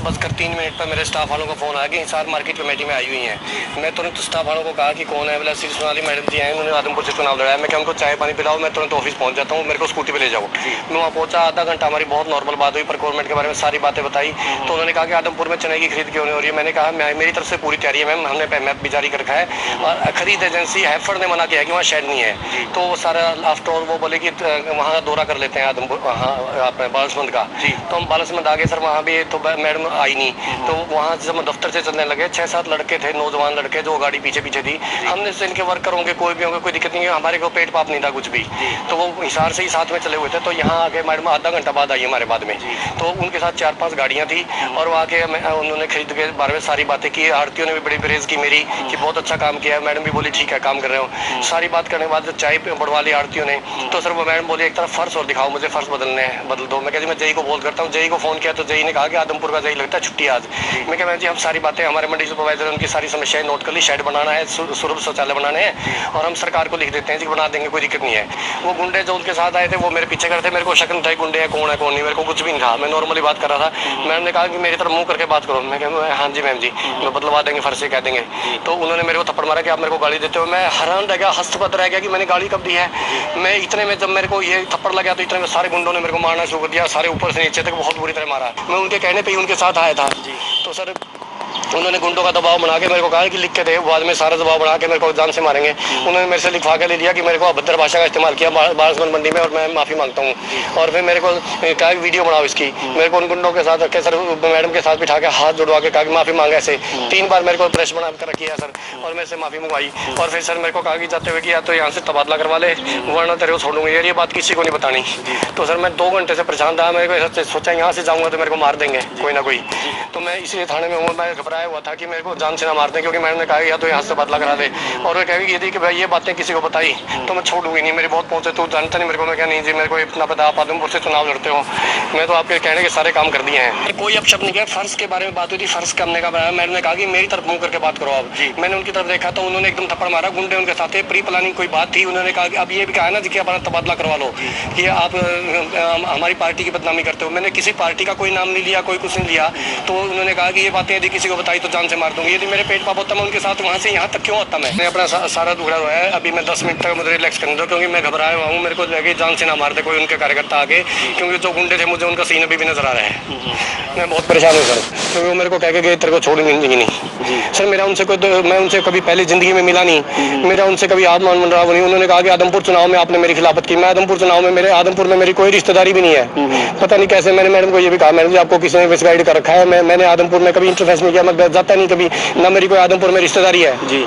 बजकर 3 मिनट पर मेरे स्टाफ वालों का फ़ोन आया कि हिसार मार्केट कमेटी में आई हुई हैं। मैं तुरंत स्टाफ वालों को कहा कि कौन है, बोला श्री सोनाली मैडम जी हैं, उन्होंने आदमपुर से चुनाव लड़ाया। मैं क्या उनको चाय पानी पिलाओ, मैं तुरंत ऑफिस पहुंच जाता हूँ, मेरे को स्कूटी पर ले जाओ। मैं वहाँ पहुंचा, आधा घंटा हमारी बहुत नॉर्मल बात हुई, प्रोक्योरमेंट के बारे में सारी बातें बताई। तो उन्होंने कहा कि आदमपुर में चने की खरीद क्यों नहीं हो रही है। मैंने कहा मेरी तरफ से पूरी तैयारी है मैम, हमने मैप भी जारी कर रखा है और खरीद एजेंसी हैफर्ड ने मना किया है कि वहाँ शेड नहीं है। तो वो सारा आफ्टर ऑल वो बोले कि वहाँ दौरा कर लेते हैं आदमपुर, वहाँ अपने बालसमंद का। तो हम बालसमंद आ गए सर, वहाँ भी तो मैडम आई नहीं। तो वहाँ से हम दफ्तर से चलने लगे, 6-7 लड़के थे, नौजवान लड़के, जो गाड़ी पीछे पीछे थी। हमने से इनके वर्कर होंगे, कोई भी होंगे, कोई दिक्कत नहीं है, हमारे को पेट पाप नहीं था कुछ भी। तो वो हिसार से ही साथ में चले हुए थे। तो यहाँ आके मैडम आधा घंटा बाद आई हमारे बाद में। तो उनके साथ 4-5 गाड़ियाँ थी और वहाँ के उन्होंने खरीद के बारे में सारी बातें की। आरतीयों ने भी बड़ी प्रेज की मेरी कि बहुत अच्छा काम किया है। मैडम भी बोली ठीक है, काम कर रहे हो। सारी बात करने के बाद चाय बढ़वा ली आरतीयों ने। तो सर वो मैडम बोली एक तरफ फर्श और दिखाओ, मुझे फर्श बदल दो। मैं कहती मैं जेई को बोल करता हूँ। जेई को फोन किया तो जेई ने कहा कि आदमपुर का जेई लगता है छुट्टी आज। मैं कहा मैम जी हम सारी बातें, हमारे मंडी सुपरवाइजर उनकी सारी समस्याएं नोट कर ली, शेड बनाना है, सुलभ शौचालय बनाने हैं और हम सरकार को लिख देते हैं जी बना देंगे, कोई दिक्कत नहीं है। वो गुंडे जो उनके साथ आए थे वो मेरे पीछे करते, मेरे को शक नहीं था गुंडे है कौन नहीं, मेरे को कुछ भी नहीं था। मैं नॉर्मली बात कर रहा था। मैम ने कहा कि मेरी तरफ मुंह करके बात करो। मैं कहा हाँ जी मैम जी, मैं बदलवा देंगे, फर्श से कह देंगे। तो उन्होंने मेरे को थप्पड़ मारा कि आप मेरे को गाली देते हो। मैं हैरान रह गया, हस्तपद रह गया कि मैंने गाली कब दी है। मैं इतने में जब मेरे को ये थप्पड़ लगा तो इतने में सारे गुंडों ने मेरे को मारना शुरू कर दिया, सारे ऊपर से नीचे तक बहुत बुरी तरह मारा। मैं उनके कहने पे ही उनके साथ आया था। तो सर उन्होंने गुंडों का दबाव बना के मेरे को कहा कि लिख के दे, बाद में सारा दबाव बना के मेरे को जान से मारेंगे। उन्होंने मेरे से लिखवा के ले लिया कि मेरे को अभद्र भाषा का इस्तेमाल किया बालसमंद मंडी में और मैं माफ़ी मांगता हूँ। और फिर मेरे को कहा कि वीडियो बनाओ इसकी। मेरे को उन गुंडों के साथ रखे सर, मैडम के साथ बिठा के हाथ जुड़वा के कहा कि माफ़ी मांगा। ऐसे 3 बार मेरे को प्रेस बना कर किया सर और मेरे से माफ़ी मंगवाई। और फिर सर मेरे को कहा कि जाते हुए कि या तो यहाँ से तबादला करवा ले वरना तेरे को छोड़ूंगी। यार ये बात किसी को नहीं बतानी। तो सर मैं 2 घंटे से परेशान था। मेरे को सोचा यहाँ से जाऊँगा तो मेरे को मार देंगे कोई ना कोई। तो मैं इसलिए थाने में हूँ। मैं घबराया हुआ था कि मेरे को जान से ना मारते, क्योंकि मैंने ने कहा या तो यहाँ से बदला करा दे। और वो कहेगी यदि कि भाई ये बातें किसी को बताई तो मैं छोड़ूंगी नहीं, मेरी बहुत पहुंचे, तू जानता नहीं मेरे को। मैं क्या नहीं जी, मेरे को इतना पता, आप आदमपुर से चुनाव लड़ते हो, मैं तो आपके कहने के सारे काम कर दिए हैं। कोई अपशब्द नहीं किया। फर्श के बारे में बात हुई थी, फर्श करने का मैंने ने कहा कि मेरी तरफ मुंह करके बात करो आप। मैंने उनकी तरफ देखा तो उन्होंने एकदम थप्पड़ मारा। गुंडे उनके साथ थे, प्री प्लानिंग कोई बात थी। उन्होंने कहा कि अब ये भी कहा ना जी कि अपना तबादला करवा लो, कि आप हमारी पार्टी की बदनामी करते हो। मैंने किसी पार्टी का कोई नाम नहीं लिया, कोई कुछ नहीं लिया। तो उन्होंने कहा कि ये बातें यदि किसी को बताई तो जान से मार दूंगी। यदि मेरे पेट पाप होता मैं उनके साथ वहाँ से यहाँ तक क्यों आता। मैं अपना सारा दुखड़ा रोया है। अभी मैं 10 मिनट तक मुझे रिलैक्स करने दो, क्योंकि मैं घबराया हुआ हूँ। मेरे को लगे जान से ना मार दे कोई उनके कार्यकर्ता आगे, क्योंकि जो गुंडे थे मुझे उनका सीन अभी भी नजर आ रहा है। मैं बहुत परेशान हूँ सर, क्योंकि वो मेरे को कह के गए तेरे को छोड़ेंगे जिंदगी नहीं। सर मेरा उनसे मैं उनसे कभी पहले जिंदगी में मिला नहीं, मेरा उनसे कभी आत्मान मन रहा नहीं। उन्होंने कहा कि आदमपुर चुनाव में आपने मेरी खिलाफत की। मैं आदमपुर चुनाव में आदमपुर में मेरी कोई रिश्तेदारी भी नहीं है। पता नहीं कैसे मैंने मैडम को ये भी कहा, मैडम जी आपको किसी ने मिसगाइड कर रखा है। मैंने आदमपुर में कभी इंटरफेस नहीं किया, मैं जाता नहीं कभी, ना मेरी कोई आदमपुर में रिश्तेदारी है जी।